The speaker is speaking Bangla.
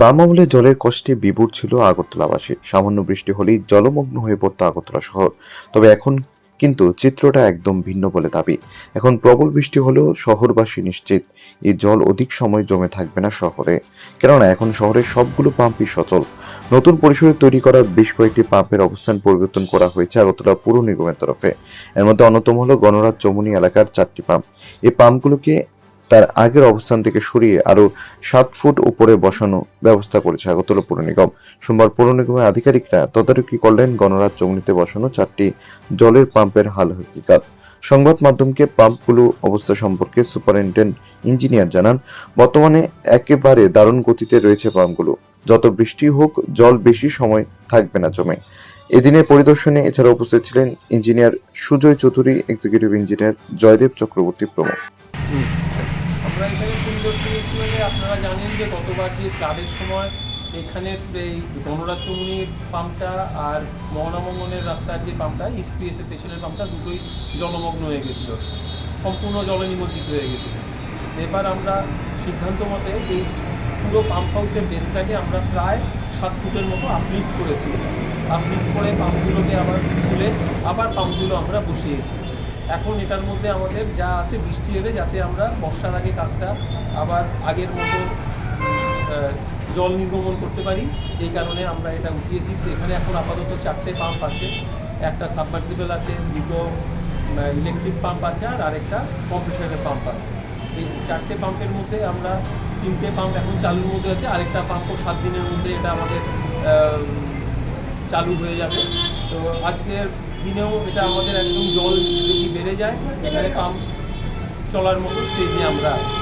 বাম আমলে জলের কষ্টে বিভোর ছিল আগরতলাবাসী। সামান্য বৃষ্টি হলেই জলমগ্ন হয়ে পড়তো আগরতলা শহর। তবে এখন কিন্তু চিত্রটা একদম ভিন্ন বলে দাবি। এখন প্রবল বৃষ্টি হলেও শহরবাসী নিশ্চিত এই জল অধিক সময় জমে থাকবে না শহরে, কেননা এখন শহরের সবগুলো পাম্পই সচল। নতুন পরিসরে তৈরি করা বেশ কয়েকটি পাম্পের অবস্থান পরিবর্তন করা হয়েছে আগরতলা পৌর নিগমের তরফে। এর মধ্যে অন্যতম হলো গণরাজ চৌমুহনী এলাকার 4টি পাম্প। এই পাম্পগুলোকে তার আগের অবস্থান থেকে সরিয়ে আরো 7 ফুট উপরে বসানো ব্যবস্থা করেছে আগরতলা পৌর নিগম। সোমবার পৌর নিগমের আধিকারিকরা তদারকি করলেন গণরাজ চৌমুহনীতে বসানো 4টি জলের পাম্পের হাল হকিকত। সংবাদ মাধ্যমকে পাম্পগুলো অবস্থা সম্পর্কে সুপারিনটেন্ডেন্ট ইঞ্জিনিয়ার জানান, বর্তমানে একেবারে দারুণ গতিতে রয়েছে পাম্পগুলো। যত বৃষ্টি হোক জল বেশি সময় থাকবে না জমে। এদিনের পরিদর্শনে এছাড়া উপস্থিত ছিলেন engineer Sujoy Chowdhury, executive engineer Joydeb Chakraborty প্রমুখ। আমরা এখানে পরিদর্শনে এসেছি, আপনারা জানেন যে গতবার যে ফ্লাডের সময় এখানে এই গণরাজ চৌমুহনীর পাম্পটা আর মহানামঙ্গনের রাস্তার যে পাম্পটা ইস্টপিএস এর পেছনের পাম্পটা দুটোই জলমগ্ন হয়ে গেছিলো, সম্পূর্ণ জলে নিমজ্জিত হয়ে গেছিলো। এবার আমরা সিদ্ধান্ত মতে এই পুরো পাম্প হাউসের বেসটাকে আমরা প্রায় 7 ফুটের মতো আপলিফ্ট করেছি। আপলিফ্ট করে পাম্পগুলোকে আবার খুলে আবার পাম্পগুলো আমরা বসিয়েছি। এখন এটার মধ্যে আমাদের যা আছে বৃষ্টি এলে যাতে আমরা বর্ষার আগে কাজটা আবার আগের মতো জল নির্গমন করতে পারি, এই কারণে আমরা এটা উঠিয়েছি। এখানে এখন আপাতত 4টে পাম্প আছে, একটা সাবমার্সিবল আছে, 2টো ইলেকট্রিক পাম্প আছে আর আরেকটা কম্প্রেসারের পাম্প আছে। এই 4টে পাম্পের মধ্যে আমরা 3টে পাম্প এখন চালুর মধ্যে আছে, আরেকটা পাম্পও 7 দিনের মধ্যে এটা আমাদের চালু হয়ে যাবে। তো আজকের দিনেও এটা আমাদের একদম জল যদি বেড়ে যায় এখানে পাম্প চলার মতো স্টেজে আমরা আছি।